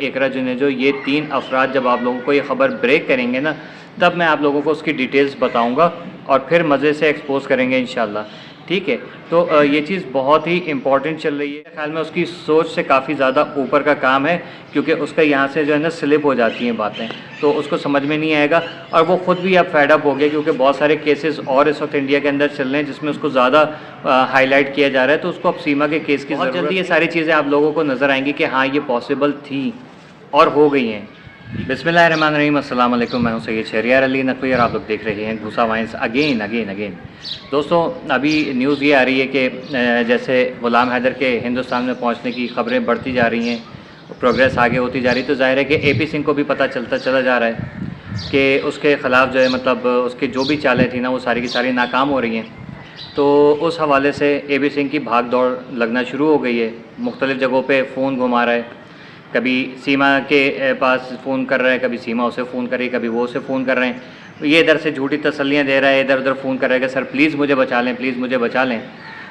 इकरा जुनेजो, ये 3 अफराद जब आप लोगों को ये ख़बर ब्रेक करेंगे ना, तब मैं आप लोगों को उसकी डिटेल्स बताऊंगा और फिर मज़े से एक्सपोज करेंगे इंशाल्लाह। ठीक है, तो ये चीज़ बहुत ही इम्पॉर्टेंट चल रही है। ख्याल में उसकी सोच से काफ़ी ज़्यादा ऊपर का काम है, क्योंकि उसका यहाँ से जो है ना स्लिप हो जाती हैं बातें, तो उसको समझ में नहीं आएगा और वो ख़ुद भी अब फेड अप हो गया, क्योंकि बहुत सारे केसेस और इस वक्त इंडिया के अंदर चल रहे हैं जिसमें उसको ज़्यादा हाईलाइट किया जा रहा है। तो उसको अब सीमा के केस की बहुत जल्दी ये सारी चीज़ें आप लोगों को नज़र आएंगी कि हाँ ये पॉसिबल थी और हो गई हैं। बिस्मिल्लाहिर्रहमानिर्रहीम, अस्सलाम वालेकुम। मैं हूं सैयद शहरियार अली नकवी और आप लोग देख रहे हैं घुसा वाइंस अगेन। दोस्तों, अभी न्यूज़ ये आ रही है कि जैसे ग़ुलाम हैदर के हिंदुस्तान में पहुंचने की ख़बरें बढ़ती जा रही हैं, प्रोग्रेस आगे होती जा रही है, तो ज़ाहिर है कि AP सिंह को भी पता चलता चला जा रहा है कि उसके ख़िलाफ़ जो है मतलब उसकी जो भी चालें थी ना वो सारी की सारी नाकाम हो रही हैं। तो उस हवाले से AP सिंह की भाग दौड़ लगना शुरू हो गई है। मुख्तलिफ़ जगहों पर फ़ोन घुमा रहा है, कभी सीमा के पास फ़ोन कर रहा है, कभी सीमा उसे फ़ोन कर रही है, कभी वो उसे फ़ोन कर रहे हैं। ये इधर से झूठी तसल्लियाँ दे रहा है, इधर उधर फ़ोन कर रहा है कि सर प्लीज़ मुझे बचा लें, प्लीज़ मुझे बचा लें।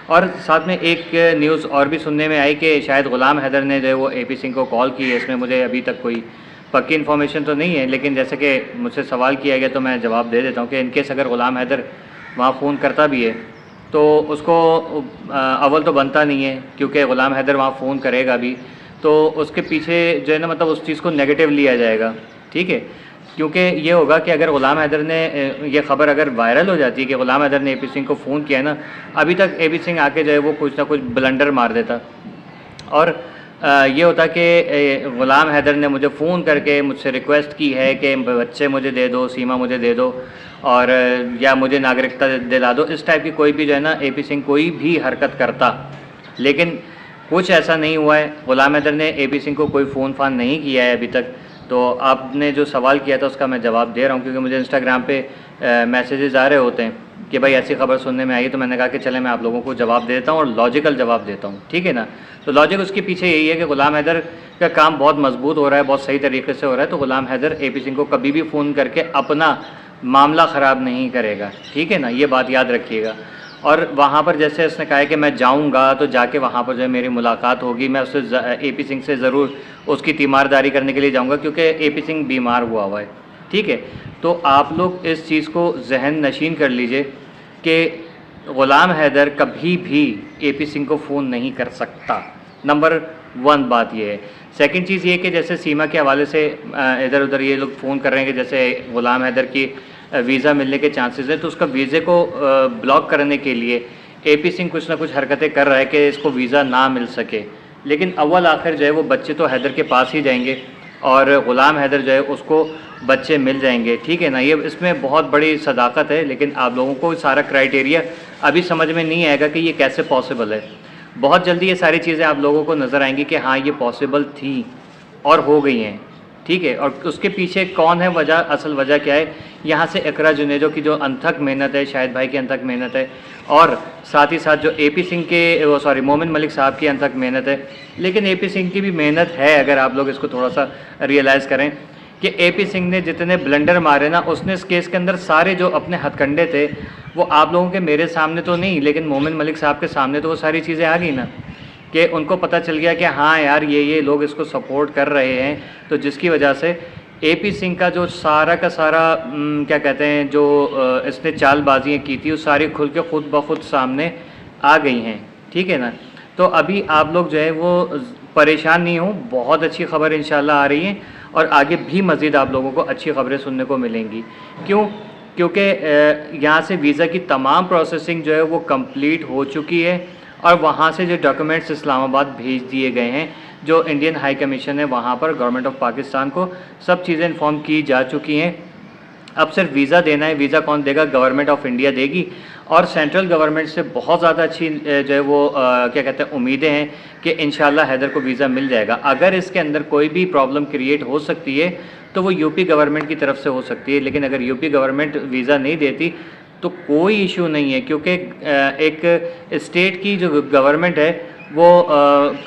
और साथ में एक न्यूज़ और भी सुनने में आई कि शायद ग़ुलाम हैदर ने जो है वो AP सिंह को कॉल की है। इसमें मुझे अभी तक कोई पक्की इन्फॉर्मेशन तो नहीं है, लेकिन जैसे कि मुझसे सवाल किया गया तो मैं जवाब दे देता हूँ कि इनकेस अगर ग़ुलाम हैदर वहाँ फ़ोन करता भी है तो उसको अव्वल तो बनता नहीं है, क्योंकि ग़ुलाम हैदर वहाँ फ़ोन करेगा भी तो उसके पीछे जो है ना मतलब उस चीज़ को नेगेटिव लिया जाएगा। ठीक है, क्योंकि ये होगा कि अगर ग़ुलाम हैदर ने ये ख़बर अगर वायरल हो जाती है कि ग़ुलाम हैदर ने AP सिंह को फ़ोन किया है ना, अभी तक AP सिंह आके जो है वो कुछ ना कुछ ब्लंडर मार देता और ये होता कि ग़ुलाम हैदर ने मुझे फ़ोन करके मुझसे रिक्वेस्ट की है कि बच्चे मुझे दे दो, सीमा मुझे दे दो और या मुझे नागरिकता दिला दो। इस टाइप की कोई भी जो है ना AP सिंह कोई भी हरकत करता, लेकिन कुछ ऐसा नहीं हुआ है। ग़ुलाम हैदर ने AP सिंह को कोई फ़ोन फ़ान नहीं किया है अभी तक। तो आपने जो सवाल किया था उसका मैं जवाब दे रहा हूँ, क्योंकि मुझे इंस्टाग्राम पे मैसेजेस आ रहे होते हैं कि भाई ऐसी ख़बर सुनने में आई है, तो मैंने कहा कि चले मैं आप लोगों को जवाब दे देता हूँ और लॉजिकल जवाब देता हूँ। ठीक है ना, तो लॉजिक उसके पीछे यही है कि ग़ुलाम हैदर का काम बहुत मजबूत हो रहा है, बहुत सही तरीके से हो रहा है, तो ग़ुलाम हैदर AP सिंह को कभी भी फ़ोन करके अपना मामला ख़राब नहीं करेगा। ठीक है ना, ये बात याद रखिएगा। और वहाँ पर जैसे उसने कहा है कि मैं जाऊँगा तो जाके वहाँ पर जो है मेरी मुलाकात होगी, मैं उससे AP सिंह से ज़रूर उसकी तीमारदारी करने के लिए जाऊँगा, क्योंकि AP सिंह बीमार हुआ है। ठीक है, तो आप लोग इस चीज़ को जहन नशीन कर लीजिए कि ग़ुलाम हैदर कभी भी AP सिंह को फ़ोन नहीं कर सकता। नंबर 1 बात ये है। सेकंड चीज़ ये कि जैसे सीमा के हवाले से इधर उधर ये लोग फ़ोन कर रहे हैं कि जैसे ग़ुलाम हैदर की वीज़ा मिलने के चांसेस हैं, तो उसका वीज़े को ब्लॉक करने के लिए AP सिंह कुछ ना कुछ हरकतें कर रहा है कि इसको वीज़ा ना मिल सके। लेकिन अव्वल आखिर जो है वो बच्चे तो हैदर के पास ही जाएंगे और ग़ुलाम हैदर जो है उसको बच्चे मिल जाएंगे। ठीक है ना, ये इसमें बहुत बड़ी सदाकत है, लेकिन आप लोगों को सारा क्राइटेरिया अभी समझ में नहीं आएगा कि ये कैसे पॉसिबल है। बहुत जल्दी ये सारी चीज़ें आप लोगों को नज़र आएंगी कि हाँ ये पॉसिबल थी और हो गई हैं। ठीक है, और उसके पीछे कौन है, वजह, असल वजह क्या है, यहाँ से इकरा जुनेजो की जो अनथक मेहनत है, शाहिद भाई की अनथक मेहनत है, और साथ ही साथ जो AP सिंह के मोमिन मलिक साहब की अनथक मेहनत है। लेकिन AP सिंह की भी मेहनत है, अगर आप लोग इसको थोड़ा सा रियलाइज़ करें कि AP सिंह ने जितने ब्लंडर मारे ना, उसने इस केस के अंदर सारे जो अपने हथकंडे थे वो आप लोगों के मेरे सामने तो नहीं, लेकिन मोमिन मलिक साहब के सामने तो वो सारी चीज़ें आ गई ना, कि उनको पता चल गया कि हाँ यार ये लोग इसको सपोर्ट कर रहे हैं, तो जिसकी वजह से AP सिंह का जो सारा का सारा क्या कहते हैं जो इसने चालबाजियाँ की थी वो सारी खुल के खुद ब खुद सामने आ गई हैं। ठीक है ना, तो अभी आप लोग जो है वो परेशान नहीं हो, बहुत अच्छी खबर इंशाल्लाह आ रही है और आगे भी मज़ीद आप लोगों को अच्छी खबरें सुनने को मिलेंगी। क्यों? क्योंकि यहाँ से वीज़ा की तमाम प्रोसेसिंग जो है वो कंप्लीट हो चुकी है और वहाँ से जो डॉक्यूमेंट्स इस्लामाबाद भेज दिए गए हैं, जो इंडियन हाई कमीशन है वहाँ पर गवर्नमेंट ऑफ पाकिस्तान को सब चीज़ें इन्फॉर्म की जा चुकी हैं। अब सिर्फ वीज़ा देना है। वीज़ा कौन देगा? गवर्नमेंट ऑफ इंडिया देगी और सेंट्रल गवर्नमेंट से बहुत ज़्यादा अच्छी जो है वो क्या कहते हैं उम्मीदें हैं कि इंशाल्लाह हैदर को वीज़ा मिल जाएगा। अगर इसके अंदर कोई भी प्रॉब्लम क्रिएट हो सकती है तो वो यूपी गवर्नमेंट की तरफ से हो सकती है, लेकिन अगर यूपी गवर्नमेंट वीज़ा नहीं देती तो कोई इशू नहीं है, क्योंकि एक स्टेट की जो गवर्नमेंट है वो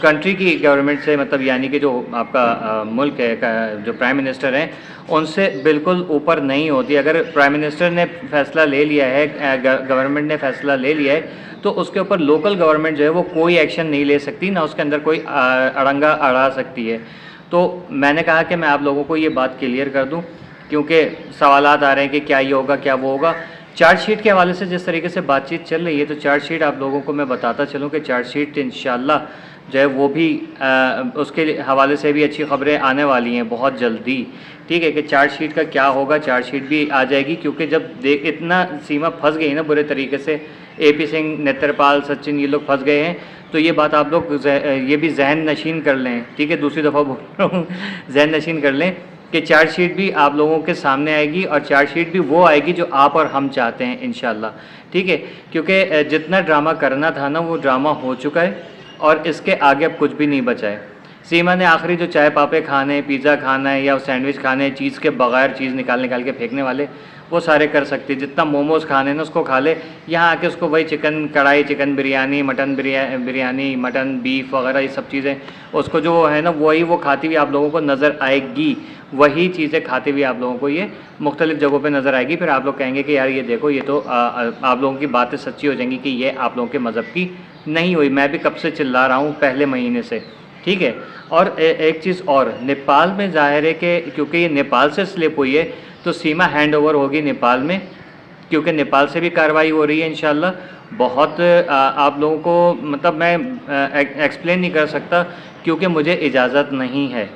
कंट्री की गवर्नमेंट से मतलब यानी कि जो आपका मुल्क है, जो प्राइम मिनिस्टर हैं उनसे बिल्कुल ऊपर नहीं होती। अगर प्राइम मिनिस्टर ने फ़ैसला ले लिया है, गवर्नमेंट ने फ़ैसला ले लिया है, तो उसके ऊपर लोकल गवर्नमेंट जो है वो कोई एक्शन नहीं ले सकती, ना उसके अंदर कोई अड़ंगा अड़ा सकती है। तो मैंने कहा कि मैं आप लोगों को ये बात क्लियर कर दूं, क्योंकि सवालात आ रहे हैं कि क्या ये होगा क्या वो होगा। चार्जशीट के हवाले से जिस तरीके से बातचीत चल रही है, तो चार्जशीट आप लोगों को मैं बताता चलूँ कि चार्जशीट इंशाल्लाह जो है वो भी उसके हवाले से भी अच्छी खबरें आने वाली हैं बहुत जल्दी। ठीक है कि चार्जशीट का क्या होगा, चार्जशीट भी आ जाएगी, क्योंकि जब देख इतना सीमा फंस गई ना बुरे तरीके से, AP सिंह, नेत्रपाल, सचिन ये लोग फंस गए हैं, तो ये बात आप लोग ये भी जहन नशीन कर लें। ठीक है, दूसरी दफ़ा बोल रहा हूँ, जहन नशीन कर लें कि चार्जशीट भी आप लोगों के सामने आएगी, और चार्जशीट भी वो आएगी जो आप और हम चाहते हैं इंशाल्लाह। ठीक है, क्योंकि जितना ड्रामा करना था ना वो ड्रामा हो चुका है, और इसके आगे अब कुछ भी नहीं बचा है। सीमा ने आखिरी जो चाय पापे खाने, पिज़्ज़ा खाना है या सैंडविच खाने, चीज़ के बगैर चीज़ निकाल के फेंकने वाले, वो सारे कर सकती है। जितना मोमोज़ खाने ना उसको खा ले, यहाँ आके उसको वही चिकन कढ़ाई, chicken biryani, mutton biryani, mutton beef वगैरह ये सब चीज़ें उसको जो है ना वही वो खाती हुई आप लोगों को नज़र आएगी। वही चीज़ें खाती हुई आप लोगों को ये मुख्तलिफ़ जगहों पे नज़र आएगी। फिर आप लोग कहेंगे कि यार ये देखो, ये तो आप लोगों की बातें सच्ची हो जाएंगी कि ये आप लोगों के मज़हब की नहीं हुई। मैं भी कब से चिल्ला रहा हूँ, पहले महीने से। ठीक है, और एक चीज़ और, नेपाल में ज़ाहिर है कि क्योंकि ये नेपाल से स्लिप हुई है, तो सीमा हैंड ओवर होगी नेपाल में, क्योंकि नेपाल से भी कार्रवाई हो रही है इंशाल्लाह। बहुत आप लोगों को मतलब मैं एक्सप्लेन नहीं कर सकता, क्योंकि मुझे इजाज़त नहीं है।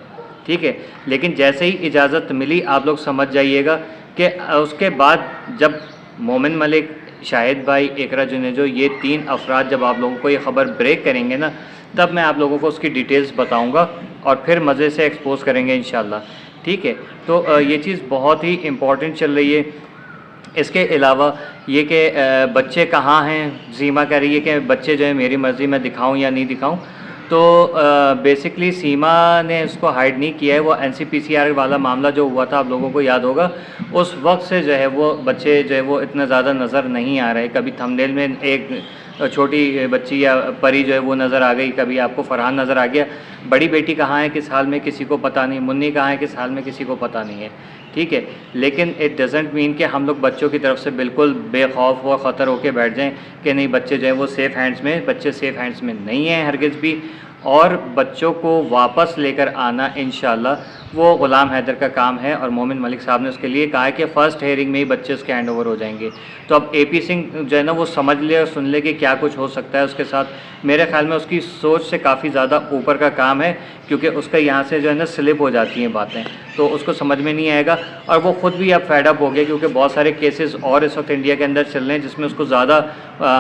ठीक है, लेकिन जैसे ही इजाज़त मिली आप लोग समझ जाइएगा कि उसके बाद जब मोमिन मलिक, शाहिद भाई, इकरा जुनेजो, ये 3 अफराद जब आप लोगों को ये ख़बर ब्रेक करेंगे ना, तब मैं आप लोगों को उसकी डिटेल्स बताऊंगा, और फिर मज़े से एक्सपोज करेंगे इंशाल्लाह। ठीक है, तो ये चीज़ बहुत ही इम्पॉर्टेंट चल रही है। इसके अलावा ये कि बच्चे कहाँ हैं, सीमा कह रही है कि बच्चे जो है मेरी मर्ज़ी मैं दिखाऊं या नहीं दिखाऊं, तो बेसिकली सीमा ने उसको हाइड नहीं किया है। वो NCPCR वाला मामला जो हुआ था आप लोगों को याद होगा, उस वक्त से जो है वो बच्चे जो है वो इतना ज़्यादा नज़र नहीं आ रहे। कभी थंबनेल में एक छोटी बच्ची या परी जो है वो नज़र आ गई, कभी आपको फरहान नज़र आ गया। बड़ी बेटी कहाँ है किस हाल में किसी को पता नहीं, मुन्नी कहाँ है किस हाल में किसी को पता नहीं है। ठीक है, लेकिन इट डजेंट मीन कि हम लोग बच्चों की तरफ से बिल्कुल बेखौफ व ख़तर होके बैठ जाएं कि नहीं बच्चे जो है वो सेफ़ हैंड्स में, बच्चे सेफ़ हैंड्स में नहीं हैं हरगिज़ भी। और बच्चों को वापस लेकर आना इंशाल्लाह वो ग़ुलाम हैदर का काम है, और मोमिन मलिक साहब ने उसके लिए कहा है कि फ़र्स्ट हेयरिंग में ही बच्चे उसके हैंड ओवर हो जाएंगे। तो अब AP सिंह जो है ना वो समझ ले और सुन ले कि क्या कुछ हो सकता है उसके साथ। मेरे ख्याल में उसकी सोच से काफ़ी ज़्यादा ऊपर का काम है, क्योंकि उसका यहाँ से जो है ना स्लिप हो जाती हैं बातें, तो उसको समझ में नहीं आएगा। और वो ख़ुद भी अब फेड अप हो गया, क्योंकि बहुत सारे केसेस और इस वक्त इंडिया के अंदर चल रहे हैं जिसमें उसको ज़्यादा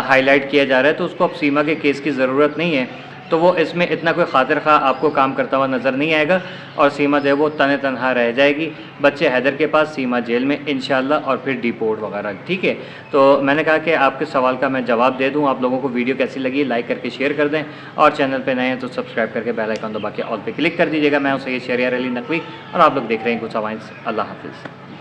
हाईलाइट किया जा रहा है, तो उसको अब सीमा के केस की ज़रूरत नहीं है। तो वो इसमें इतना कोई खातिर खा आपको काम करता हुआ नज़र नहीं आएगा, और सीमा जो है वो तने तनहा रह जाएगी, बच्चे हैदर के पास, सीमा जेल में इंशाल्लाह, और फिर डिपोर्ट वगैरह। ठीक है, तो मैंने कहा कि आपके सवाल का मैं जवाब दे दूं। आप लोगों को वीडियो कैसी लगी लाइक करके शेयर कर दें, और चैनल पे नए हैं तो सब्सक्राइब करके बेल आइकन दबा के ऑल पे क्लिक कर दीजिएगा। मैं हूं सैयद शहरियार अली नकवी, और आप लोग देख रहे हैं कुछ अवाइंस। अल्लाह हाफिज़।